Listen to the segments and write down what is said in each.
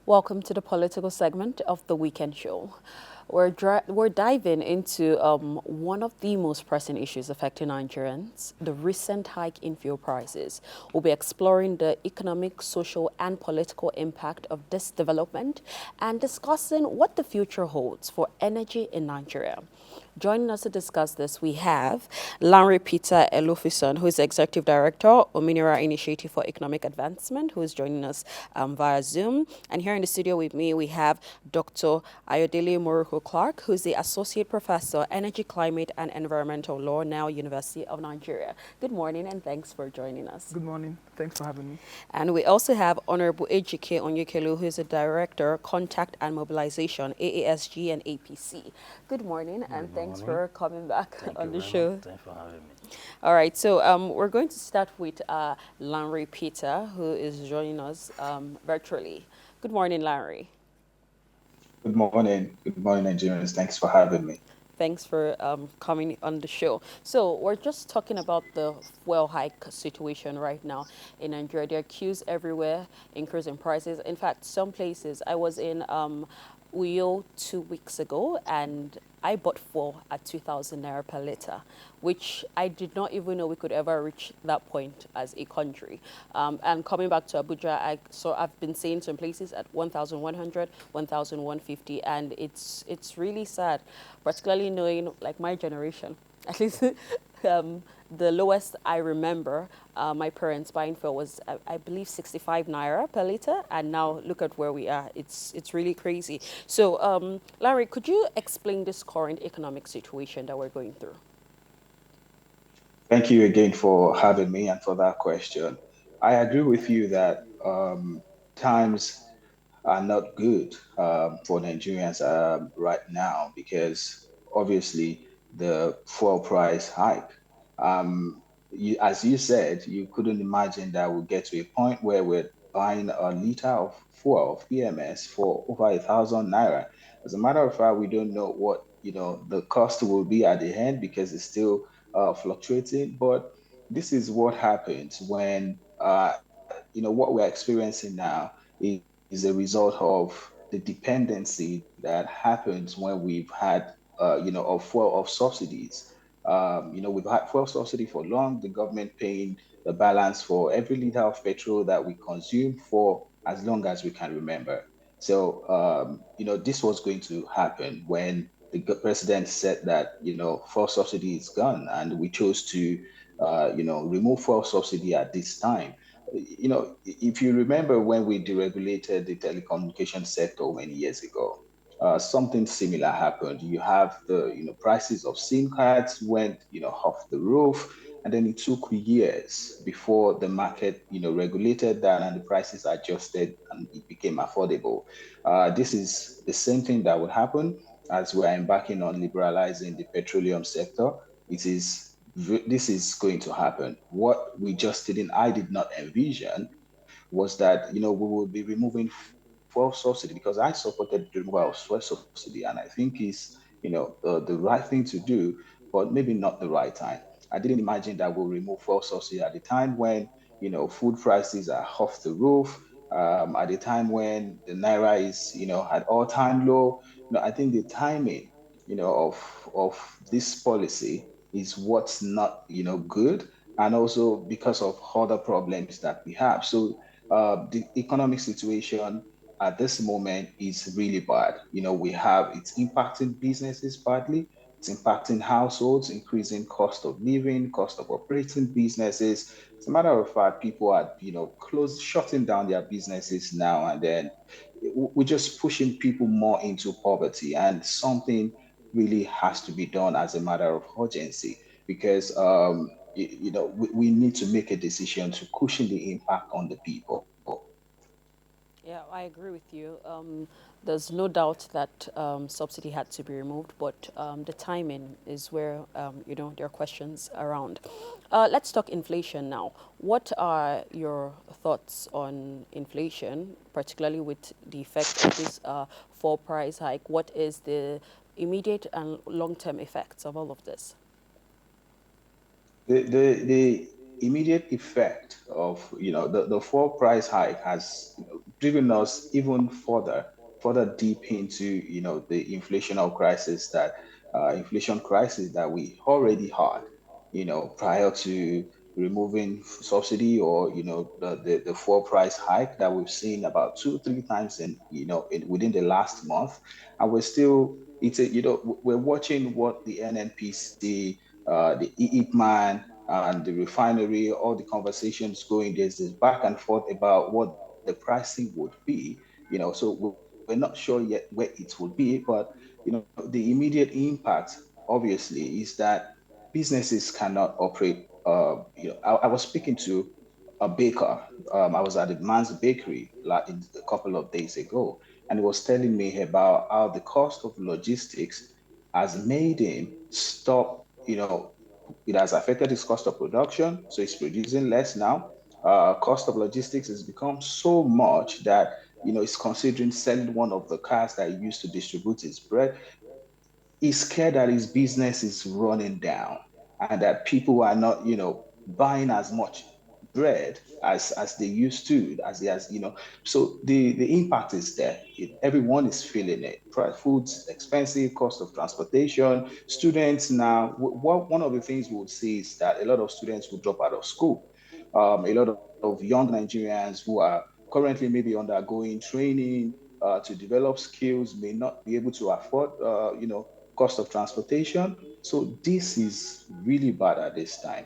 Welcome to the political segment of the Weekend Show. We're diving into one of the most pressing issues affecting Nigerians, the recent hike in fuel prices. We'll be exploring the economic, social, and political impact of this development and discussing what the future holds for energy in Nigeria. Joining us to discuss this, we have Larry Peter Elufison, who is Executive Director, Ominira Initiative for Economic Advancement, who is joining us via Zoom. And here in the studio with me, we have Dr. Ayodele Moruko Clark, who is the Associate Professor, Energy, Climate, and Environmental Law, now University of Nigeria. Good morning, and thanks for joining us. Good morning. Thanks for having me. And we also have Honorable Ejike Onyekelu, who is the Director, Contact and Mobilization, AASG and APC. Good morning, and thanks for coming back on the show. Thanks for having me. All right, so we're going to start with Larry Peter, who is joining us virtually. Good morning, Larry. Good morning. Good morning, Nigerians. Thanks for having me. Thanks for coming on the show. So we're just talking about the fuel hike situation right now in Nigeria. There are queues everywhere, increase in prices. In fact, some places, I was in Uyo 2 weeks ago, and I bought fuel at 2,000 naira per liter, which I did not even know we could ever reach that point as a country. And coming back to Abuja, I've been seeing some places at 1,100, 1,150, and it's really sad, particularly knowing like my generation, at least. The lowest I remember my parents buying fuel was, I believe, 65 naira per liter, and now look at where we are. It's really crazy. So, Larry, could you explain this current economic situation that we're going through? Thank you again for having me and for that question. I agree with you that times are not good for Nigerians right now because obviously the fuel price hike. As you said, you couldn't imagine that we'll get to a point where we're buying a liter of fuel of PMS for over 1,000 naira. As a matter of fact, we don't know what the cost will be at the end because it's still fluctuating. But this is what happens when what we're experiencing now is a result of the dependency that happens when we've had, of fuel of subsidies. We've had fuel subsidy for long, the government paying the balance for every liter of petrol that we consume for as long as we can remember. So, this was going to happen when the president said that, fuel subsidy is gone, and we chose to, remove fuel subsidy at this time. If you remember when we deregulated the telecommunication sector many years ago, something similar happened. You have the prices of SIM cards went off the roof, and then it took years before the market regulated that and the prices adjusted and it became affordable. This is the same thing that would happen as we're embarking on liberalizing the petroleum sector. It is this is going to happen. What we just didn't, I did not envision was that we will be removing fuel subsidy because I supported the removal of fuel subsidy, and I think it's the right thing to do, but maybe not the right time. I didn't imagine that we'll remove fuel subsidy at the time when food prices are off the roof, at the time when the naira is at all-time low. I think the timing of this policy is what's not good, and also because of other problems that we have. So the economic situation at this moment is really bad. It's impacting businesses badly. It's impacting households, increasing cost of living, cost of operating businesses. As a matter of fact, people are, shutting down their businesses now, and then we're just pushing people more into poverty. And something really has to be done as a matter of urgency because we need to make a decision to cushion the impact on the people. Yeah, I agree with you. There's no doubt that subsidy had to be removed, but the timing is where there are questions around. Let's talk inflation now. What are your thoughts on inflation, particularly with the effect of this fall price hike? What is the immediate and long-term effects of all of this? The immediate effect of the fuel price hike has driven us even further deep into the inflation crisis that we already had prior to removing subsidy, or the fuel price hike that we've seen about 2 3 times within the last month. And we're still it's a you know we're watching what the NNPC, the EIPMAN, and the refinery, all the conversations going. There's this back and forth about what the pricing would be. So we're not sure yet where it will be, but the immediate impact, obviously, is that businesses cannot operate. I was speaking to a baker. I was at the Man's Bakery a couple of days ago, and he was telling me about how the cost of logistics has made him stop. It has affected his cost of production, so he's producing less now. Cost of logistics has become so much that he's considering selling one of the cars that he used to distribute his bread. He's scared that his business is running down, and that people are not, buying as much bread as they used to, as he has, so the impact is there. Everyone is feeling it. Food's expensive, cost of transportation. Students now, what one of the things we would see is that a lot of students will drop out of school. A lot of young Nigerians who are currently maybe undergoing training to develop skills may not be able to afford, cost of transportation. So this is really bad at this time.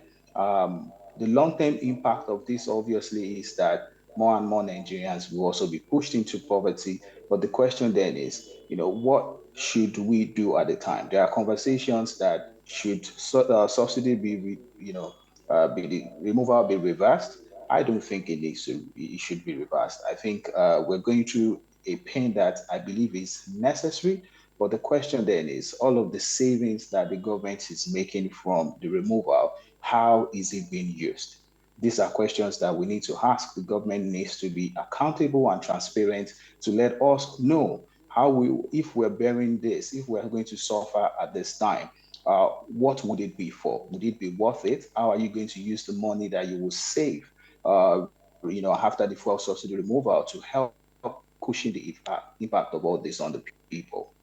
The long-term impact of this obviously is that more and more Nigerians will also be pushed into poverty. But the question then is, what should we do at the time? There are conversations that should subsidy be, be the removal be reversed. I don't think it should be reversed. I think we're going through a pain that I believe is necessary. But the question then is, all of the savings that the government is making from the removal, how is it being used? These are questions that we need to ask. The government needs to be accountable and transparent to let us know if we're bearing this, if we're going to suffer at this time, what would it be for? Would it be worth it? How are you going to use the money that you will save, after the fuel subsidy removal, to help cushion the impact of all this on the people?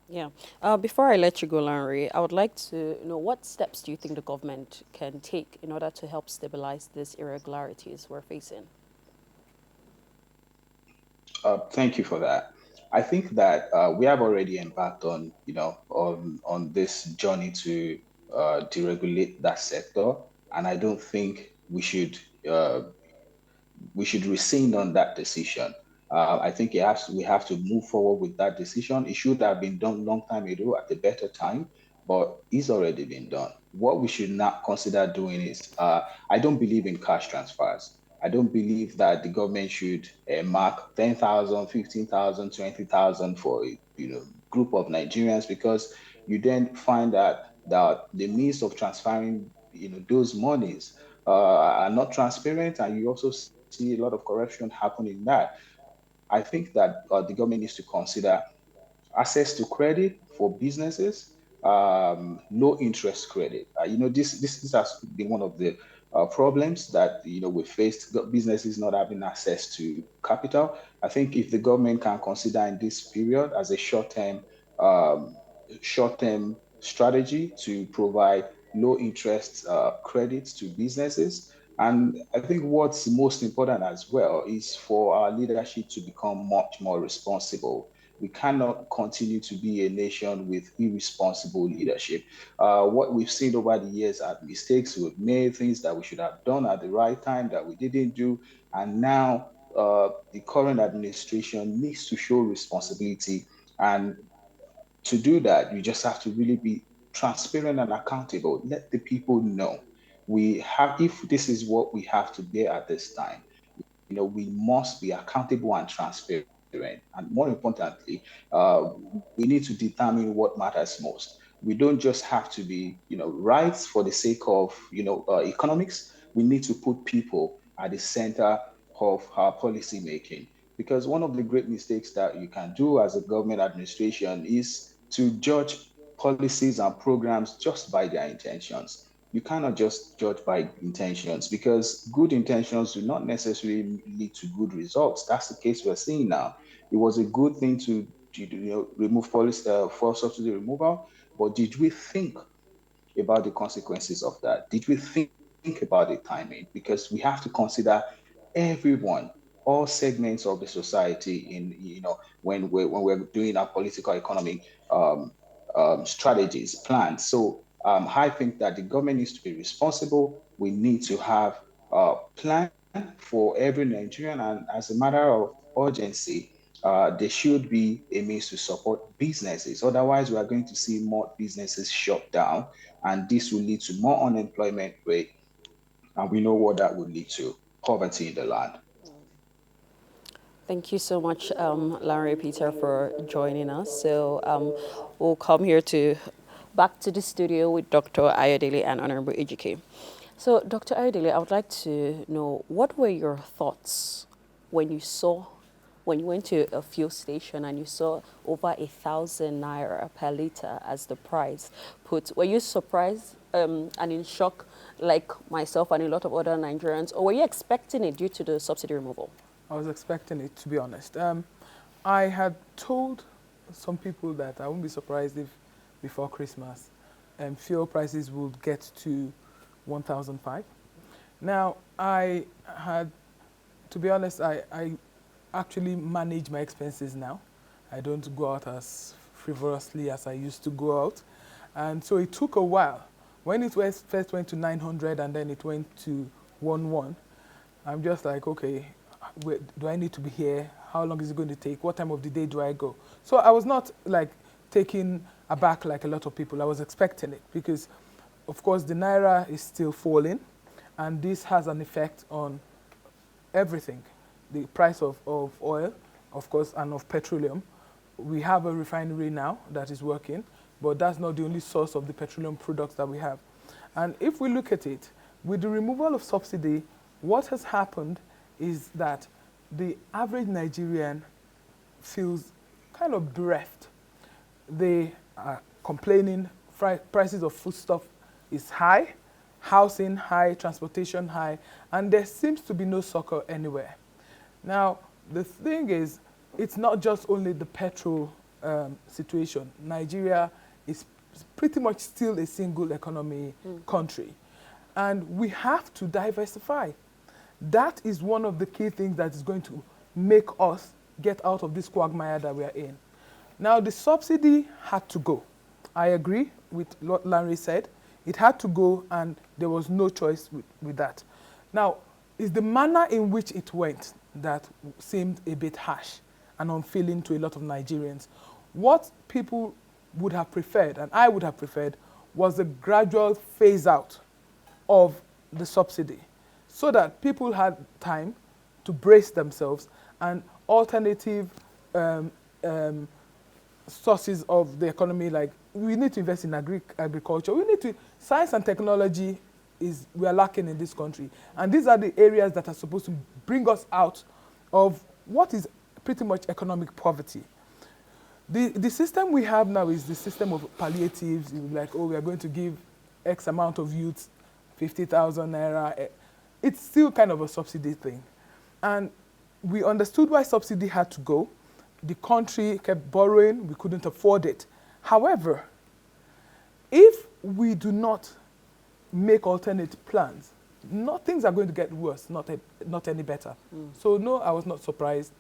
Yeah. Before I let you go, Larry, I would like to know what steps do you think the government can take in order to help stabilize these irregularities we're facing? Thank you for that. I think that we have already embarked on, on this journey to deregulate that sector, and I don't think uh, we should rescind on that decision. I think we have to move forward with that decision. It should have been done long time ago at a better time, but it's already been done. What we should not consider doing is, I don't believe in cash transfers. I don't believe that the government should mark 10,000, 15,000, 20,000 for a group of Nigerians, because you then find that the means of transferring those monies are not transparent, and you also see a lot of corruption happening in that. I think that the government needs to consider access to credit for businesses, low interest credit. This has been one of the problems that we faced. Businesses not having access to capital. I think if the government can consider in this period as a um, short-term strategy to provide low interest credits to businesses. And I think what's most important as well is for our leadership to become much more responsible. We cannot continue to be a nation with irresponsible leadership. What we've seen over the years are mistakes we've made, things that we should have done at the right time that we didn't do. And now the current administration needs to show responsibility. And to do that, you just have to really be transparent and accountable. Let the people know if this is what we have to bear at this time, we must be accountable and transparent. And more importantly, we need to determine what matters most. We don't just have to be, right for the sake of, economics. We need to put people at the center of our policy making. Because one of the great mistakes that you can do as a government administration is to judge policies and programs just by their intentions. you cannot just judge by intentions, because good intentions do not necessarily lead to good results. That's the case we're seeing now. It was a good thing to remove policy fuel subsidy removal, but did we think about the consequences of that? Did we think about the timing? Because we have to consider everyone, all segments of the society in, when we're doing our political economic um, strategies, plans. So I think that the government needs to be responsible. We need to have a plan for every Nigerian, and as a matter of urgency, there should be a means to support businesses. Otherwise, we are going to see more businesses shut down, and this will lead to more unemployment rate, and we know what that would lead to: poverty in the land. Thank you so much, Larry Peter, for joining us. So we'll come here to back to the studio with Dr. Ayodele and Honorable Ejike. So, Dr. Ayodele, I would like to know, what were your thoughts when you saw, when you went to a fuel station and you saw over 1,000 naira per liter as the price put? Were you surprised and in shock, like myself and a lot of other Nigerians, or were you expecting it due to the subsidy removal? I was expecting it, to be honest. I had told some people that I wouldn't be surprised if before Christmas fuel prices would get to 1,005. Now, I had, to be honest, I actually manage my expenses now. I don't go out as frivolously as I used to go out. And so it took a while. When it first went to 900 and then it went to 11, I'm just like, okay, do I need to be here? How long is it going to take? What time of the day do I go? So I was not like taken aback like a lot of people. I was expecting it because, of course, the naira is still falling, and this has an effect on everything. The price of oil, of course, and of petroleum. We have a refinery now that is working, but that's not the only source of the petroleum products that we have. And if we look at it, with the removal of subsidy, what has happened is that the average Nigerian feels kind of bereft. They are complaining prices of foodstuff is high, housing high, transportation high, and there seems to be no succor anywhere. Now, the thing is, it's not just only the petrol situation. Nigeria is pretty much still a single economy country, and we have to diversify. That is one of the key things that is going to make us get out of this quagmire that we are in. Now, the subsidy had to go. I agree with what Larry said. It had to go, and there was no choice with that. Now, it's the manner in which it went that seemed a bit harsh and unfeeling to a lot of Nigerians. What people would have preferred, and I would have preferred, was a gradual phase out of the subsidy so that people had time to brace themselves, and alternative sources of the economy, like we need to invest in agriculture. We need to, science and technology we are lacking in this country. And these are the areas that are supposed to bring us out of what is pretty much economic poverty. The system we have now is the system of palliatives, like, oh, we are going to give X amount of youths 50,000 naira. It's still kind of a subsidy thing. And we understood why subsidy had to go. The country kept borrowing, we couldn't afford it. However, if we do not make alternate plans, things are going to get worse, not any better. So no, I was not surprised,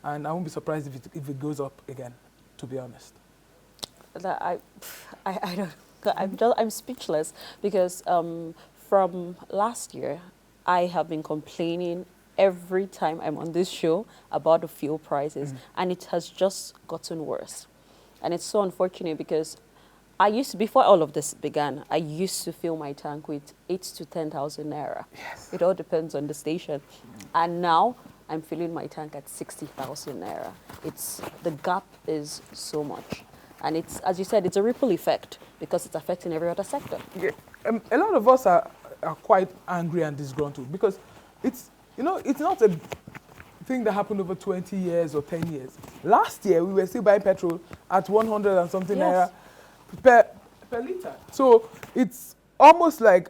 and I won't be surprised if it goes up again, to be honest. That I don't, I'm speechless because from last year, I have been complaining every time I'm on this show about the fuel prices, and it has just gotten worse. And it's so unfortunate because I used to, before all of this began, I used to fill my tank with 8,000 to 10,000 naira. Yes. It all depends on the station. And now I'm filling my tank at 60,000 naira. The gap is so much. And it's, as you said, it's a ripple effect because it's affecting every other sector. Yeah. A lot of us are quite angry and disgruntled because it's not a thing that happened over 20 years or 10 years. Last year, we were still buying petrol at 100 and something naira per liter. So it's almost like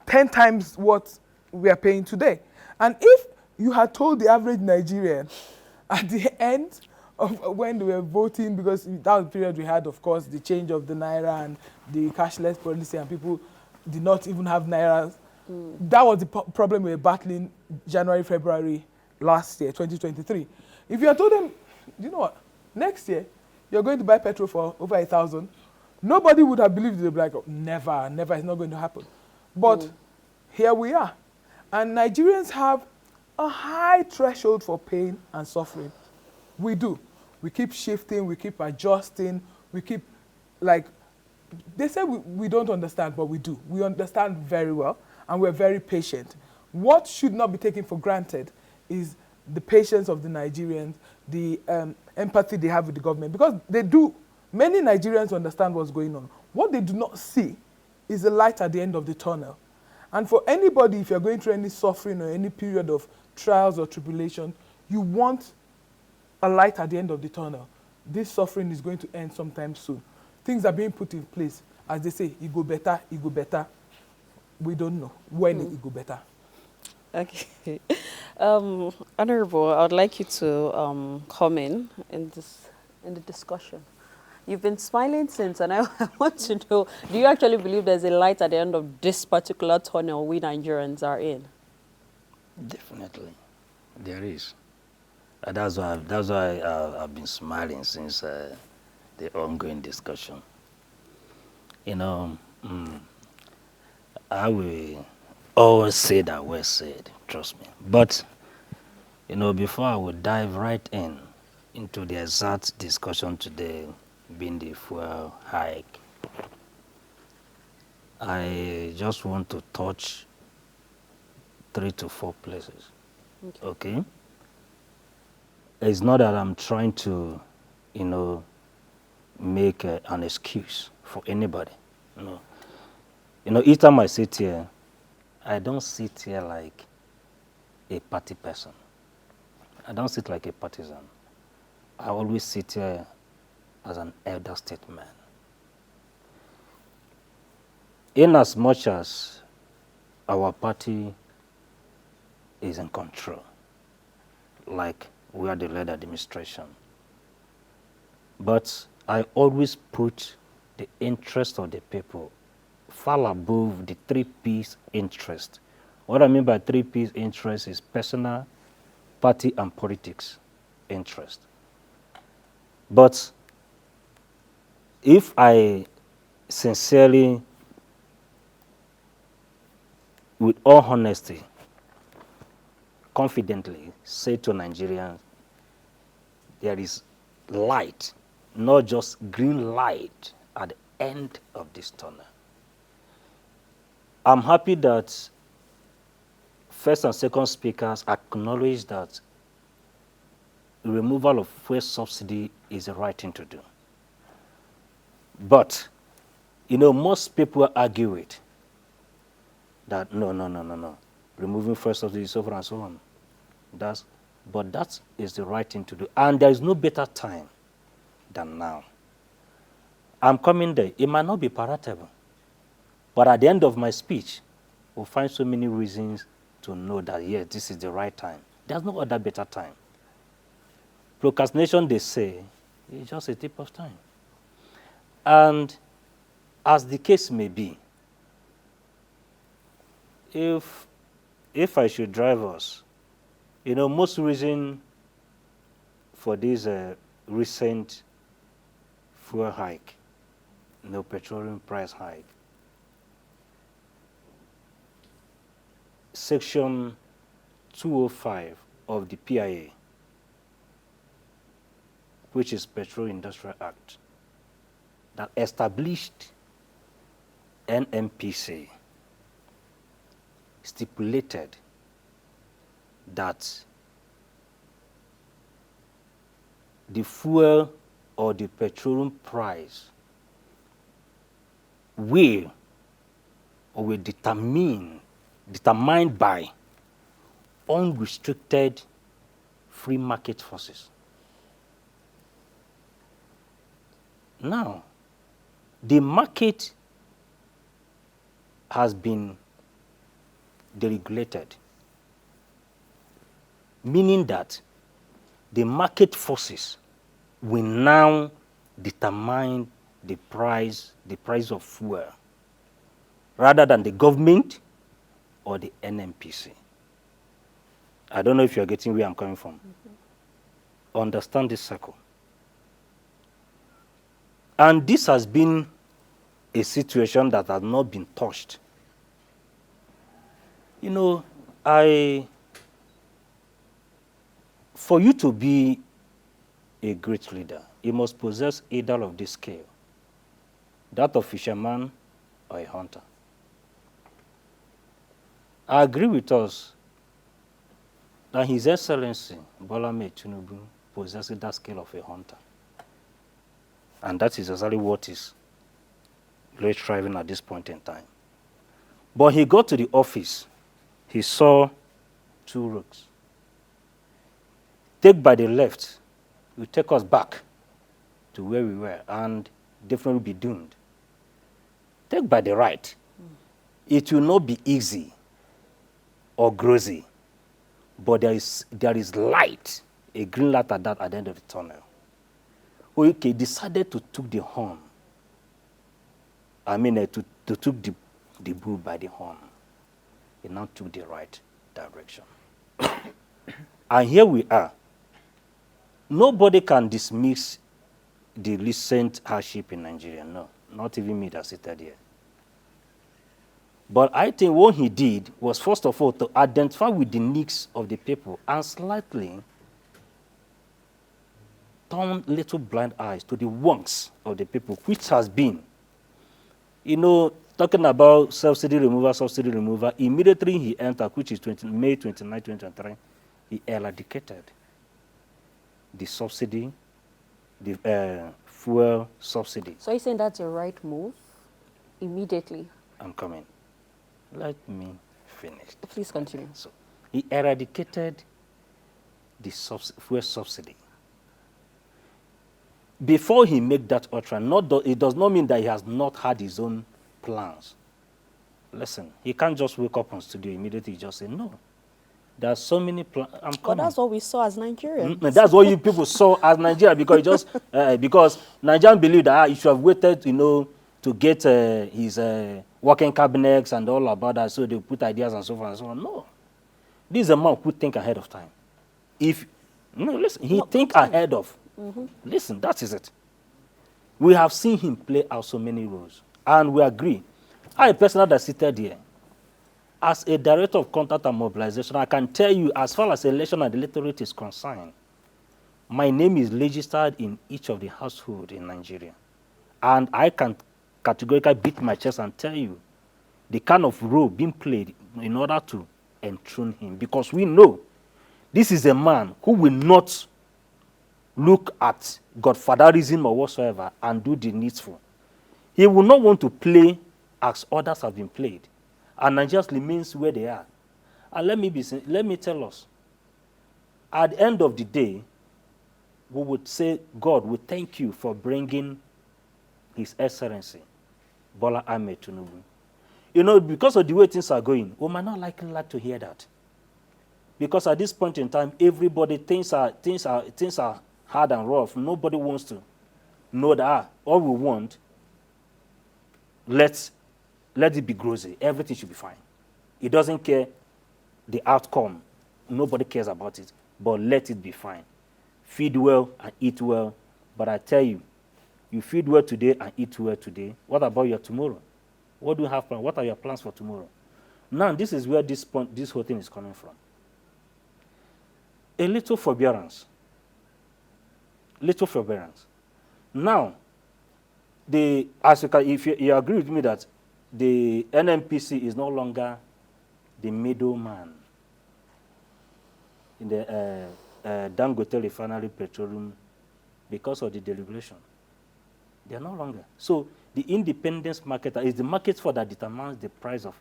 10 times what we are paying today. And if you had told the average Nigerian at the end of when they were voting, because that was the period we had, of course, the change of the naira and the cashless policy, and people did not even have nairas. That was the problem we were battling January, February last year, 2023. If you had told them, you know what, next year you're going to buy petrol for over 1,000, nobody would have believed it. They'd be like, oh, never, never, it's not going to happen. But here we are. And Nigerians have a high threshold for pain and suffering. We do. We keep shifting, we keep adjusting, we keep, like, they say we don't understand, but we do. We understand very well, and we're very patient. What should not be taken for granted is the patience of the Nigerians, the empathy they have with the government, because they do. Many Nigerians understand what's going on. What they do not see is the light at the end of the tunnel. And for anybody, if you're going through any suffering or any period of trials or tribulation, you want a light at the end of the tunnel. This suffering is going to end sometime soon. Things are being put in place. As they say, it go better, it go better. We don't know when it go better. Okay. Honorable, I would like you to come in the discussion. You've been smiling since, and I want to know, do you actually believe there's a light at the end of this particular tunnel we Nigerians are in? Definitely, there is. That's why I've been smiling since the ongoing discussion. You know, I will always say that well said, trust me. But, you know, before I would dive right into the exact discussion today, being the fuel hike, I just want to touch 3 to 4 places. Okay? It's not that I'm trying to, you know, make an excuse for anybody. You know, each time I sit here, I don't sit here like a party person. I don't sit like a partisan. I always sit here as an elder statesman. In as much as our party is in control, like we are the led administration, but I always put the interest of the people far above the 3 P's interest. What I mean by 3 P's interest is personal, party, and politics interest. But if I sincerely, with all honesty, confidently say to Nigerians, there is light, not just green light at the end of this tunnel. I'm happy that first and second speakers acknowledge that removal of fuel subsidy is the right thing to do. But, you know, most people argue it, that no. Removing fuel subsidy, so forth and so on. But that is the right thing to do. And there is no better time than now. I'm coming there. It might not be palatable. But at the end of my speech, we'll find so many reasons to know that, yes, this is the right time. There's no other better time. Procrastination, they say, is just a tip of time. And as the case may be, if I should drive us, you know, most reason for this recent fuel hike, petroleum price hike, Section 205 of the PIA, which is Petroleum Industrial Act, that established NNPC, stipulated that the fuel or the petroleum price will determined by unrestricted free market forces. Now, the market has been deregulated, meaning that the market forces will now determine the price of fuel, rather than the government or the NNPC. I don't know if you're getting where I'm coming from. Mm-hmm. Understand this circle. And this has been a situation that has not been touched. You know, for you to be a great leader, you must possess either of this skill, that of fisherman or a hunter. I agree with us that His Excellency Bola Ahmed Tinubu possesses that skill of a hunter. And that is exactly what is really thriving at this point in time. But he got to the office, he saw two roads. Take by the left, will take us back to where we were and definitely be doomed. Take by the right, it will not be easy or grossy, but there is light, a green light at the end of the tunnel. Okay, decided to took the horn. To took the bull by the horn. He now took the right direction. And here we are. Nobody can dismiss the recent hardship in Nigeria. No, not even me that seated here. But I think what he did was, first of all, to identify with the needs of the people and slightly turn little blind eyes to the wants of the people, which has been, talking about subsidy removal, immediately he entered, which is May 29, 2023, he eradicated the subsidy, the fuel subsidy. So you're saying that's a right move? Immediately? I'm coming. Let me finish. Please continue. So he eradicated the fuel subsidy. Before he made that utterance, it does not mean that he has not had his own plans. Listen, he can't just wake up on studio immediately just say, no. There are so many plans. But that's what we saw as Nigerians. That's what you people saw as Nigeria, because because Nigerians believe that he should have waited, to get his working cabinets and all about that, so they put ideas and so forth and so on. No. This is a man who think ahead of time. Listen, he think ahead of. Mm-hmm. Listen, that is it. We have seen him play out so many roles, and we agree. I personally that seated here, as a director of contact and mobilization, I can tell you, as far as election and electorate is concerned, my name is registered in each of the households in Nigeria. And I can categorically beat my chest and tell you the kind of role being played in order to enthrone him. Because we know this is a man who will not look at godfatherism or whatsoever and do the needful. He will not want to play as others have been played. And Nigeria remains where they are. And let me tell us, at the end of the day, we would say, God, we thank you for bringing His Excellency, Bola Ahmed Tinubu. Because of the way things are going, we might not likely like to hear that. Because at this point in time, everybody, things are hard and rough. Nobody wants to know that all we want, let it be grossy. Everything should be fine. He doesn't care the outcome. Nobody cares about it. But let it be fine. Feed well and eat well. But I tell you, you feed well today and eat well today. What about your tomorrow? What do you have planned? What are your plans for tomorrow? Now, this is where this whole thing is coming from. A little forbearance. Little forbearance. Now, if you agree with me that the NNPC is no longer the middleman in the Dangote Refinery Petroleum because of the deregulation. They are no longer. So the independence marketer is the market for that determines the price of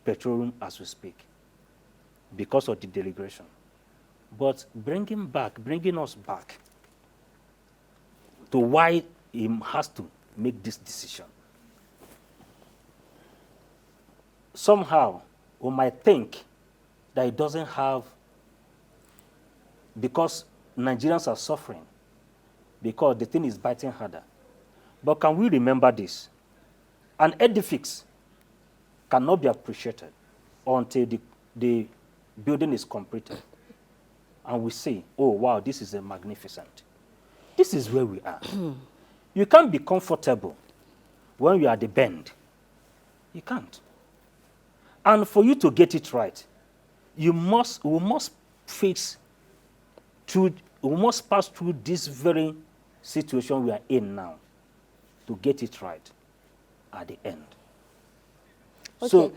petroleum as we speak because of the deregulation. But bringing us back to why he has to make this decision. Somehow, we might think that it doesn't have, because Nigerians are suffering, because the thing is biting harder. But can we remember this? An edifice cannot be appreciated until the building is completed. And we say, oh, wow, this is a magnificent. This is where we are. You can't be comfortable when you are at the bend. You can't. And for you to get it right, we must pass through this very situation we are in now to get it right at the end. Okay. So,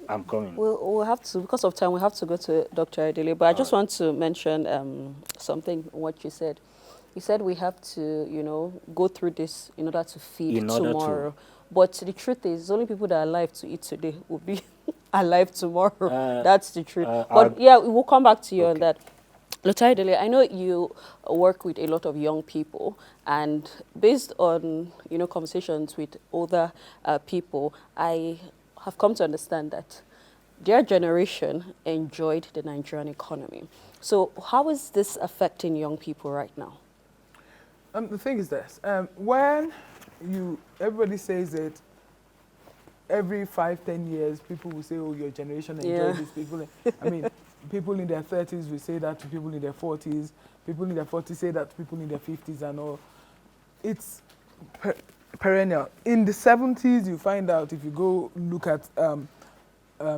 I'm coming. We'll have to, because of time, we have to go to Dr. Adele. But I just want to mention something, what you said. You said we have to, go through this in order to feed tomorrow. But the truth is, only people that are alive to eat today will be alive tomorrow. That's the truth. But yeah, we'll come back to you on that. Dr. Adele, I know you work with a lot of young people, and based on conversations with older people, I have come to understand that their generation enjoyed the Nigerian economy. So how is this affecting young people right now? The thing is this, when everybody says it, every 5-10 years, people will say, oh, your generation enjoyed this. People, I mean, people in their 30s will say that to people in their 40s. People in their 40s say that to people in their 50s and all. It's perennial. In the 70s, you find out, if you go look at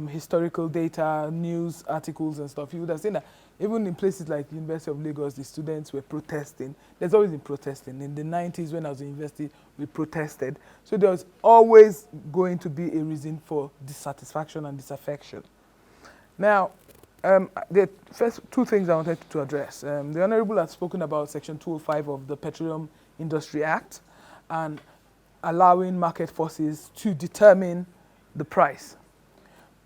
historical data, news articles and stuff, you would have seen that even in places like University of Lagos, the students were protesting. There's always been protesting. In the 90s, when I was in university, we protested. So there was always going to be a reason for dissatisfaction and disaffection. Now, the first two things I wanted to address. The Honorable has spoken about Section 205 of the Petroleum Industry Act and allowing market forces to determine the price.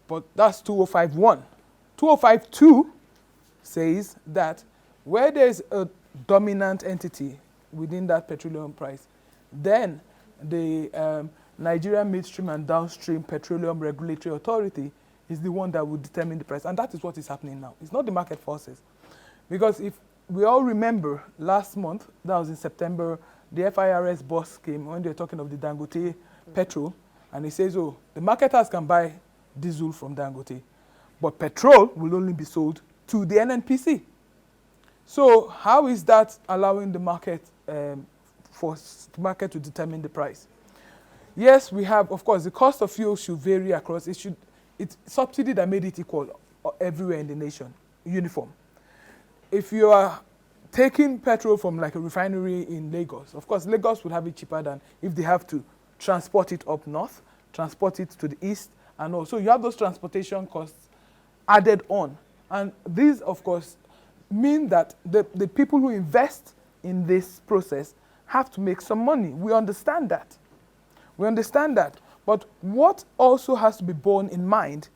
But that's 205.1. 205.2 says that where there's a dominant entity within that petroleum price, then the Nigerian Midstream and Downstream Petroleum Regulatory Authority is the one that will determine the price. And that is what is happening now. It's not the market forces. Because if we all remember last month, that was in September, the FIRS boss came when they were talking of the Dangote petrol, and he says, oh, the marketers can buy diesel from Dangote, but petrol will only be sold to the NNPC. So how is that allowing the market to determine the price? Yes, we have, of course, the cost of fuel should vary across. It's subsidy that made it equal everywhere in the nation, uniform. If you are taking petrol from like a refinery in Lagos, of course, Lagos would have it cheaper than if they have to transport it up north, transport it to the east, and also you have those transportation costs added on. And these, of course, mean that the people who invest in this process have to make some money. We understand that. We understand that. But what also has to be borne in mind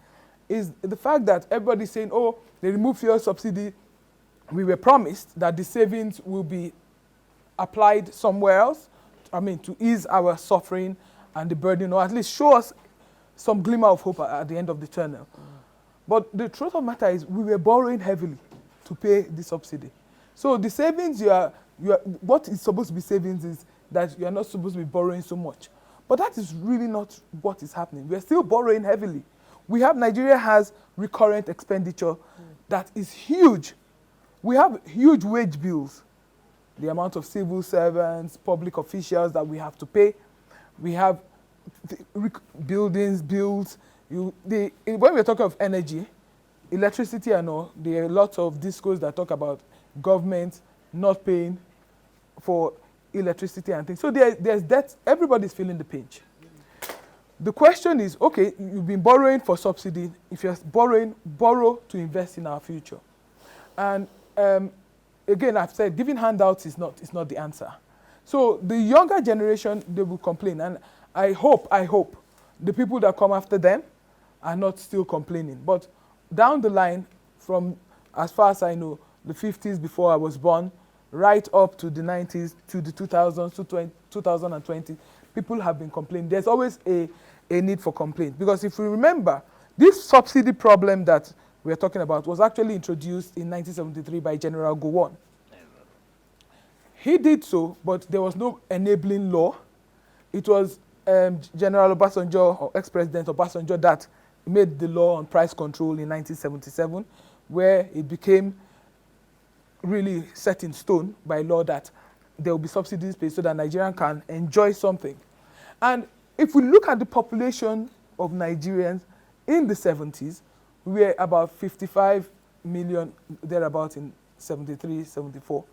is the fact that everybody's saying, oh, they remove fuel subsidy. We were promised that the savings will be applied somewhere else, to ease our suffering and the burden, or at least show us some glimmer of hope at the end of the tunnel. But the truth of the matter is we were borrowing heavily to pay the subsidy. So the savings what is supposed to be savings is that you are not supposed to be borrowing so much. But that is really not what is happening. We are still borrowing heavily. Nigeria has recurrent expenditure that is huge. We have huge wage bills. The amount of civil servants, public officials that we have to pay. We have buildings, bills. When we're talking of energy, electricity and all, there are lots of discourse that talk about government not paying for electricity and things. So there's debt. Everybody's feeling the pinch. The question is, okay, you've been borrowing for subsidy. If you're borrowing, borrow to invest in our future. And again, I've said giving handouts is not the answer. So the younger generation, they will complain. And I hope the people that come after them are not still complaining. But down the line, from as far as I know, the 50s before I was born, right up to the 90s, to the 2000s, to 2020, people have been complaining. There's always a need for complaint. Because if we remember, This subsidy problem that we're talking about was actually introduced in 1973 by General Gowon. He did so, but there was no enabling law. It was General Obasanjo, or ex-president Obasanjo, that made the law on price control in 1977, where it became really set in stone by law that there will be subsidies paid so that Nigerian can enjoy something. And if we look at the population of Nigerians in the 70s, we were about 55 million, thereabout in 73, 74.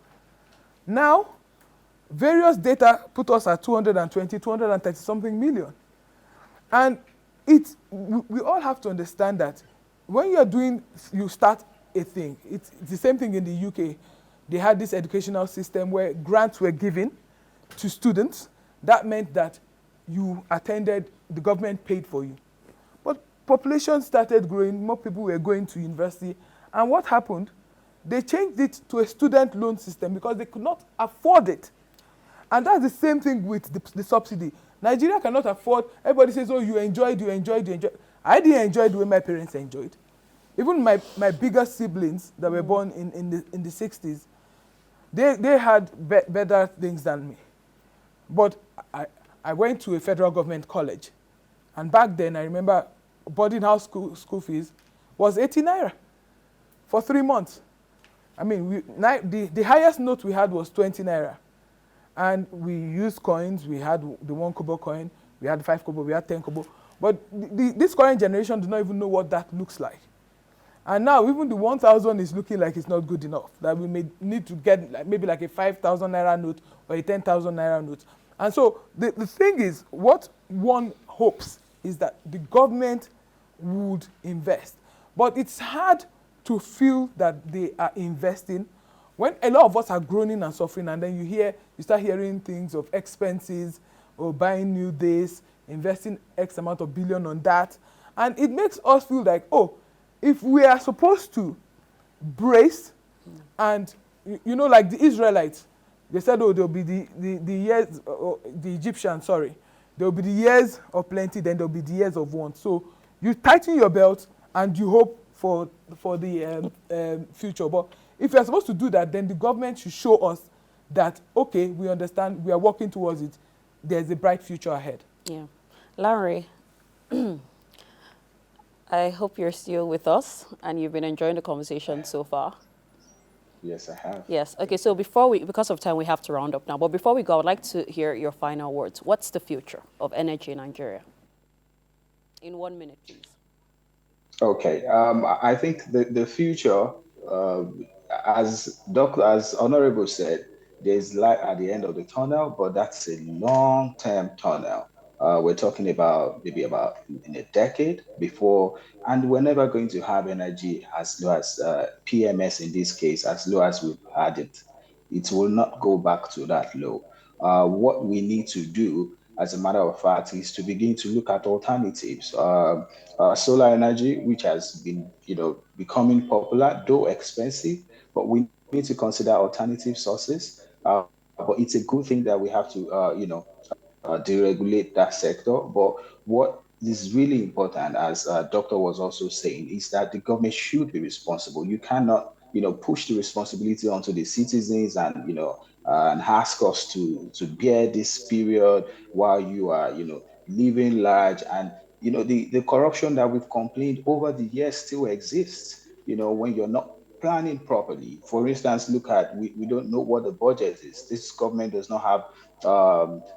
Now, various data put us at 220, 230 something million. And we all have to understand that when you start a thing, it's the same thing in the UK. They had this educational system where grants were given to students. That meant that you attended, the government paid for you. But population started growing, more people were going to university. And what happened? They changed it to a student loan system because they could not afford it. And that's the same thing with the subsidy. Nigeria cannot afford, everybody says, oh, you enjoyed. I didn't enjoy the way my parents enjoyed. Even my bigger siblings that were born in the 60s, they had better things than me. But I went to a federal government college. And back then, I remember boarding house school fees was 80 naira for 3 months. I mean, the highest note we had was 20 naira. And we used coins. We had the 1 kobo coin. We had 5 kobo. We had 10 kobo. But this current generation do not even know what that looks like. And now even the 1,000 is looking like it's not good enough. That we may need to get maybe like a 5,000 naira note or a 10,000 naira note. And so the thing is, what one hopes is that the government would invest. But it's hard to feel that they are investing when a lot of us are groaning and suffering, and then you start hearing things of expenses or buying new this, investing X amount of billion on that. And it makes us feel like, oh, if we are supposed to brace and, you know, like the Israelites, they said, oh, there'll be the years, the Egyptians, sorry, there'll be the years of plenty, then there'll be the years of want. So you tighten your belt and you hope for the future. But if you're supposed to do that, then the government should show us that, okay, we understand, we are working towards it, there's a bright future ahead. Yeah. Larry, I hope you're still with us and you've been enjoying the conversation so far. Yes, I have. Yes. Okay, so because of time, we have to round up now. But before we go, I'd like to hear your final words. What's the future of energy in Nigeria? In 1 minute, please. Okay. I think the future, as Honorable said, there's light at the end of the tunnel, but that's a long-term tunnel. We're talking about maybe about in a decade before, and we're never going to have energy as low as PMS in this case, as low as we've had it. It will not go back to that low. What we need to do, as a matter of fact, is to begin to look at alternatives. Solar energy, which has been, becoming popular, though expensive, but we need to consider alternative sources. But it's a good thing that we have to, deregulate that sector. But what is really important, as Doctor was also saying, is that the government should be responsible. You cannot, push the responsibility onto the citizens and, and ask us to bear this period while you are, living large. And, the corruption that we've complained over the years still exists, when you're not planning properly. For instance, look at, we don't know what the budget is. This government does not have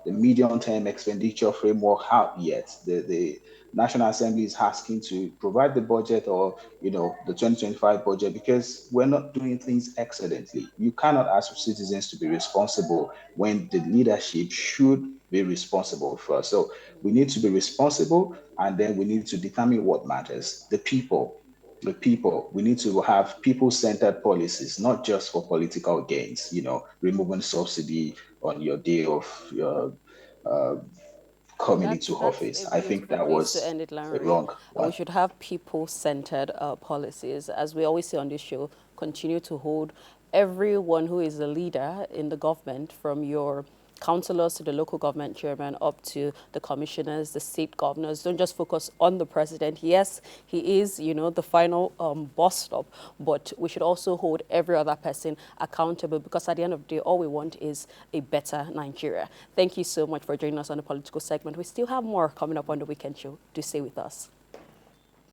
the medium-term expenditure framework out yet. The National Assembly is asking to provide the budget, or the 2025 budget, because we're not doing things excellently. You cannot ask citizens to be responsible when the leadership should be responsible first. So we need to be responsible, and then we need to determine what matters. The people. We need to have people-centered policies, not just for political gains, removing subsidy on your day of your coming into office. I think that was to end it, a wrong one. We should have people-centered policies. As we always say on this show, continue to hold everyone who is a leader in the government, from your councillors to the local government chairman, up to the commissioners, the state governors. Don't just focus on the president. Yes, he is, you know, the final boss stop, but we should also hold every other person accountable, because at the end of the day, all we want is a better Nigeria. Thank you so much for joining us on the political segment. We still have more coming up on the weekend show. Do stay with us.